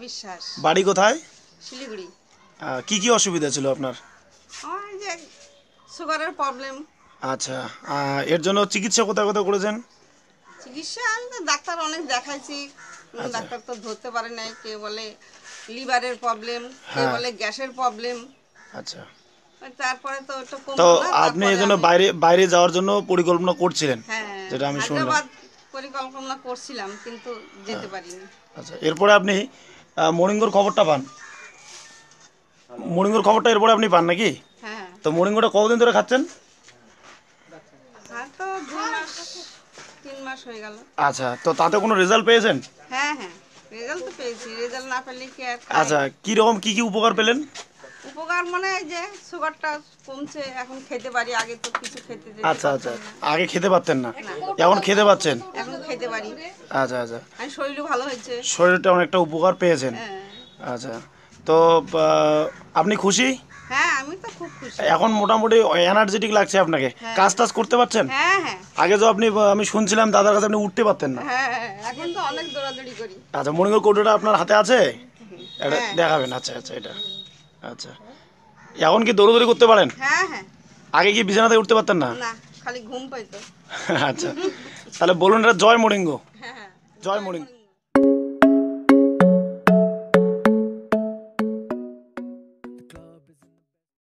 বিশ্বাস। বাড়ি কোথায়? শিলিগুড়ি। কি কি অসুবিধা ছিল আপনার? আমার যে সুগারের প্রবলেম। আচ্ছা, এর জন্য চিকিৎসা কোথায় কোথায় করেছেন? চিকিৎসা আমি তো ডাক্তার অনেক দেখাইছি, আচ্ছা। ডাক্তার তো ধরতে পারে নাই। কে বলে লিভারের প্রবলেম, কে হ্যাঁ। বলে গ্যাসের প্রবলেম। আচ্ছা, তারপরে তো ওটা তো কমলো না, আপনি এই তারপরে জন্য আমি বাইরে বাইরে যাওয়ার জন্য পরিকল্পনা করছিলেন, হ্যাঁ যেটা আমি শুনলাম। হায়দ্রাবাদ পরিকল্পনা করছিলাম, কিন্তু যেতে পারিনি। আচ্ছা, এরপরে আপনি মর্নিংয়ের খবরটা পান, মর্নিংয়ের খবরটা এরপরে আপনি পান নাকি? হ্যাঁ তো মর্নিংটা কতদিন ধরে খাচ্ছেন? আর তো 2 মাস 3 মাস হয়ে গেল। আচ্ছা, তো তাতে কোনো রেজাল্ট পেয়েছেন? হ্যাঁ হ্যাঁ, রেজাল্ট তো পেয়েছি, রেজাল্ট না পেলে কি আর খাই? আচ্ছা, কীরকম কী কী উপকার পেলেন? উপকার মানে এই যে সুগারটা কমছে, এখন খেতে পারি, আগে তো কিছু খেতে দিতে আচ্ছা আচ্ছা, পারতাম না। আগে খেতে পারতেন না, এখন খেতে পাচ্ছেন? এখন খেতে পারি, আচ্ছা আচ্ছা, আর শরীরও ভালো হয়েছে। শরীরটা অনেকটা উপকার পেয়েছেন। হ্যাঁ আচ্ছা, তো আপনি খুশি? হ্যাঁ, আমি তো খুব খুশি। এখন মোটামুটি এনার্জেটিক লাগছে আপনাকে? হ্যাঁ। কাজ টাজ করতে পারছেন? হ্যাঁ হ্যাঁ আগে তো আপনি আমি শুনছিলাম দাদার কাছে আপনি উঠতে পারতেন না। হ্যাঁ হ্যাঁ, এখন তো অনেক দৌড়াদৌড়ি করি। আচ্ছা, মর্নিংয়ের কৌটোটা আপনার হাতে আছে? এটা হ্যাঁ দেখাবেন? আচ্ছা আচ্ছা, এটা আচ্ছা, এখন কি দৌড়দৌড়ি করতে পারেন? হ্যাঁ হ্যাঁ। আগে কি বিছানা থেকে উঠতে পারতেন না? না, খালি ঘুম পাইতো। আচ্ছা, তাহলে বলুন এটা জয় মর্নিং। হ্যাঁ হ্যাঁ, জয় মর্নিং।